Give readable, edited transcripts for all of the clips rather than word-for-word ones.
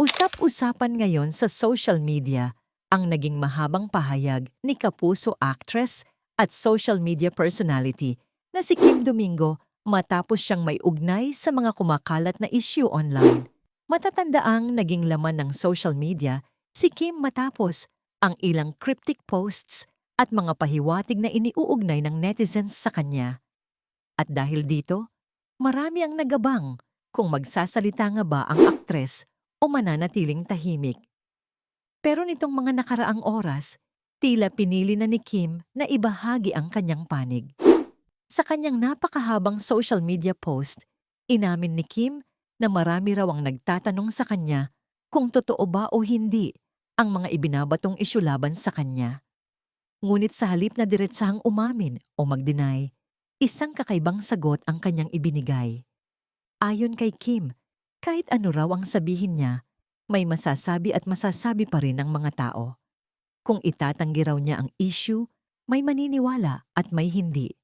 Usap-usapan ngayon sa social media ang naging mahabang pahayag ni Kapuso actress at social media personality na si Kim Domingo matapos siyang may ugnay sa mga kumakalat na issue online. Matatandaang naging laman ng social media si Kim matapos ang ilang cryptic posts at mga pahiwatig na iniuugnay ng netizens sa kanya. At dahil dito, marami ang nagabang kung magsasalita nga ba ang aktres o mananatiling tahimik. Pero nitong mga nakaraang oras, tila pinili na ni Kim na ibahagi ang kanyang panig. Sa kanyang napakahabang social media post, inamin ni Kim na marami raw ang nagtatanong sa kanya kung totoo ba o hindi ang mga ibinabatong isyu laban sa kanya. Ngunit sa halip na diretsahang umamin o mag-deny, isang kakaibang sagot ang kanyang ibinigay. Ayon kay Kim, kahit ano raw ang sabihin niya, may masasabi at masasabi pa rin ang mga tao. Kung itatanggi raw niya ang issue, may maniniwala at may hindi.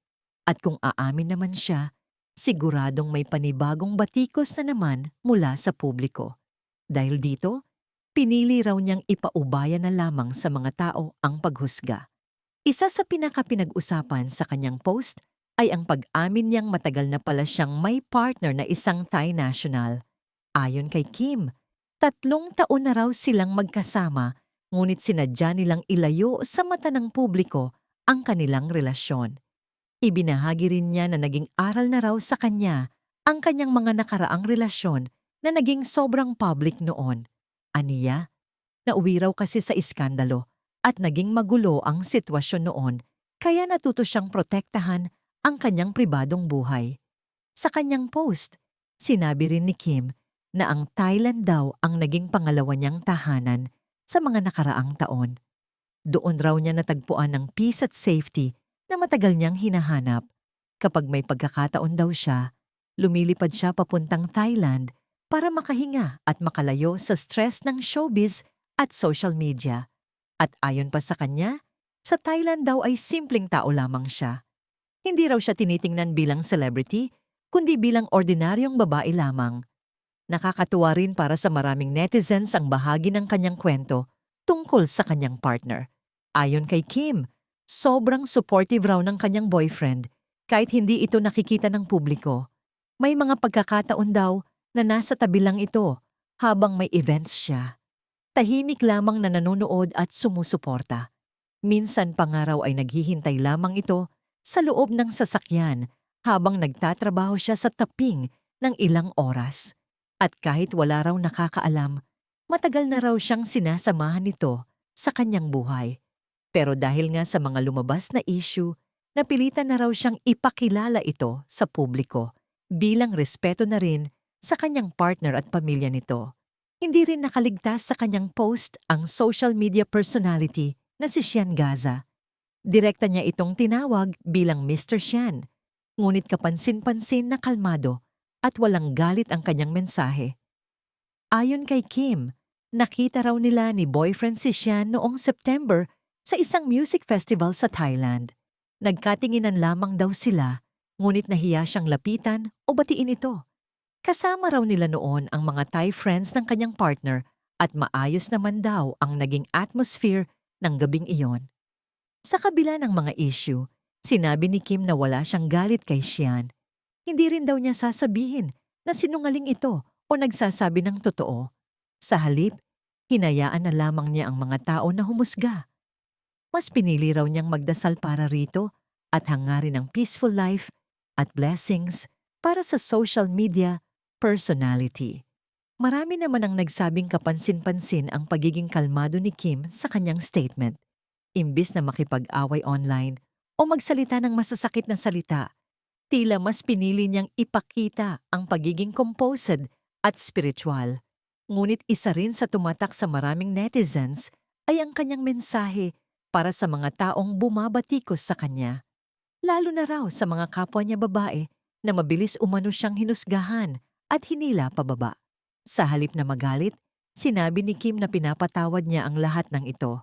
At kung aamin naman siya, siguradong may panibagong batikos na naman mula sa publiko. Dahil dito, pinili raw niyang ipaubaya na lamang sa mga tao ang paghusga. Isa sa pinaka-pinag-usapan sa kanyang post ay ang pag-amin niyang matagal na pala siyang may partner na isang Thai national. Ayon kay Kim, 3 taon na raw silang magkasama, ngunit sinadya nilang ilayo sa mata ng publiko ang kanilang relasyon. Ibinahagi rin niya na naging aral na raw sa kanya ang kanyang mga nakaraang relasyon na naging sobrang public noon. Aniya, nauwi raw kasi sa iskandalo at naging magulo ang sitwasyon noon, kaya natuto siyang protektahan ang kanyang pribadong buhay. Sa kanyang post, sinabi rin ni Kim na ang Thailand daw ang naging pangalawa niyang tahanan sa mga nakaraang taon. Doon raw niya natagpuan ng peace at safety na matagal niyang hinahanap. Kapag may pagkakataon daw siya, lumilipad siya papuntang Thailand para makahinga at makalayo sa stress ng showbiz at social media. At ayon pa sa kanya, sa Thailand daw ay simpleng tao lamang siya. Hindi raw siya tinitingnan bilang celebrity, kundi bilang ordinaryong babae lamang. Nakakatuwa rin para sa maraming netizens ang bahagi ng kanyang kwento tungkol sa kanyang partner. Ayon kay Kim, sobrang supportive raw ng kanyang boyfriend kahit hindi ito nakikita ng publiko. May mga pagkakataon daw na nasa tabi lang ito habang may events siya. Tahimik lamang na nanonood at sumusuporta. Minsan pa nga raw ay naghihintay lamang ito sa loob ng sasakyan habang nagtatrabaho siya sa taping ng ilang oras. At kahit wala raw nakakaalam, matagal na raw siyang sinasamahan nito sa kanyang buhay. Pero dahil nga sa mga lumabas na issue, napilitan na raw siyang ipakilala ito sa publiko bilang respeto na rin sa kanyang partner at pamilya nito. Hindi rin nakaligtas sa kanyang post ang social media personality na si Sian Gaza. Direkta niya itong tinawag bilang Mr. Sian, ngunit kapansin-pansin na kalmado at walang galit ang kanyang mensahe. Ayon kay Kim, nakita raw nila ni boyfriend si Sian noong September sa isang music festival sa Thailand. Nagkatinginan lamang daw sila, ngunit nahiya siyang lapitan o batiin ito. Kasama raw nila noon ang mga Thai friends ng kanyang partner at maayos naman daw ang naging atmosphere ng gabing iyon. Sa kabila ng mga issue, sinabi ni Kim na wala siyang galit kay Sian. Hindi rin daw niya sasabihin na sinungaling ito o nagsasabi ng totoo. Sa halip, hinayaan na lamang niya ang mga tao na humusga. Mas pinili raw niyang magdasal para rito at hangarin ang peaceful life at blessings para sa social media personality. Marami naman ang nagsabing kapansin-pansin ang pagiging kalmado ni Kim sa kanyang statement. Imbis na makipag-away online o magsalita ng masasakit na salita, tila mas pinili niyang ipakita ang pagiging composed at spiritual. Ngunit isa rin sa tumatak sa maraming netizens ay ang kanyang mensahe para sa mga taong bumabatikos sa kanya. Lalo na raw sa mga kapwa niya babae na mabilis umano siyang hinusgahan at hinila pababa. Sa halip na magalit, sinabi ni Kim na pinapatawad niya ang lahat ng ito.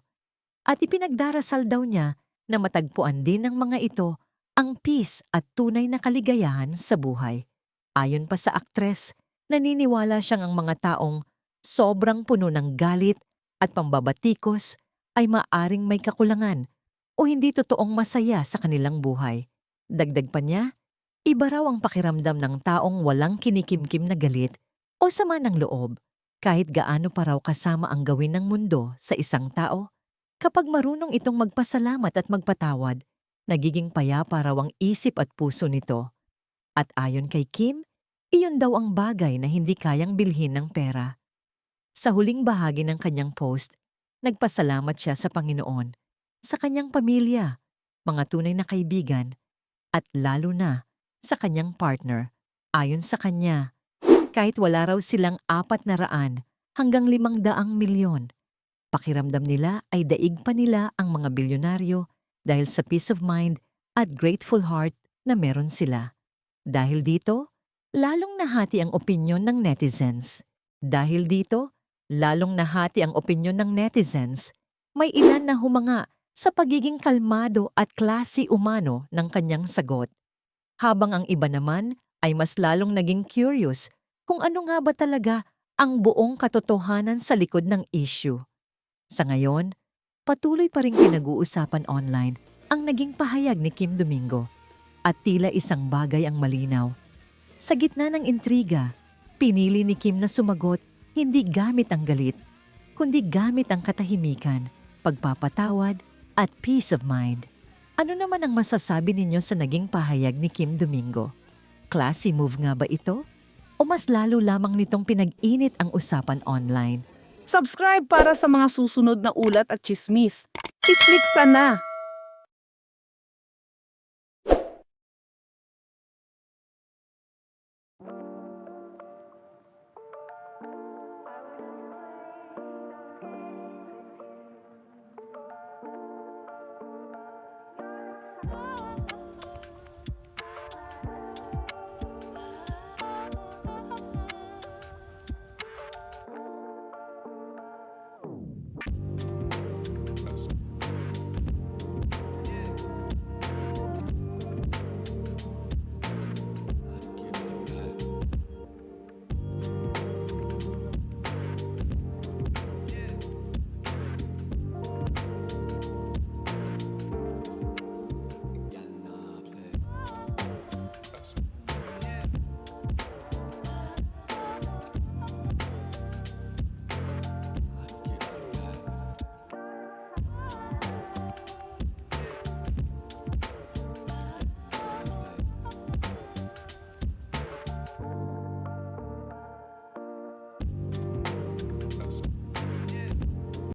At ipinagdarasal daw niya na matagpuan din ng mga ito ang peace at tunay na kaligayahan sa buhay. Ayon pa sa aktres, naniniwala siyang ang mga taong sobrang puno ng galit at pambabatikos ay maaring may kakulangan o hindi totoong masaya sa kanilang buhay. Dagdag pa niya, iba raw ang pakiramdam ng taong walang kinikimkim na galit o sama ng loob kahit gaano pa raw kasama ang gawin ng mundo sa isang tao. Kapag marunong itong magpasalamat at magpatawad, nagiging payapa raw ang isip at puso nito. At ayon kay Kim, iyon daw ang bagay na hindi kayang bilhin ng pera. Sa huling bahagi ng kanyang post, nagpasalamat siya sa Panginoon, sa kanyang pamilya, mga tunay na kaibigan, at lalo na sa kanyang partner. Ayon sa kanya, kahit wala raw silang 400 hanggang 500 milyon, pakiramdam nila ay daig pa nila ang mga bilyonaryo dahil sa peace of mind at grateful heart na meron sila. Dahil dito, lalong nahati ang opinyon ng netizens. May ilan na humanga sa pagiging kalmado at klase umano ng kanyang sagot. Habang ang iba naman ay mas lalong naging curious kung ano nga ba talaga ang buong katotohanan sa likod ng issue. Sa ngayon, patuloy pa ring pinag-uusapan online ang naging pahayag ni Kim Domingo at tila isang bagay ang malinaw. Sa gitna ng intriga, pinili ni Kim na sumagot hindi gamit ang galit, kundi gamit ang katahimikan, pagpapatawad at peace of mind. Ano naman ang masasabi ninyo sa naging pahayag ni Kim Domingo? Classy move nga ba ito? O mas lalo lamang nitong pinag-init ang usapan online? Subscribe para sa mga susunod na ulat at chismis. I-click sana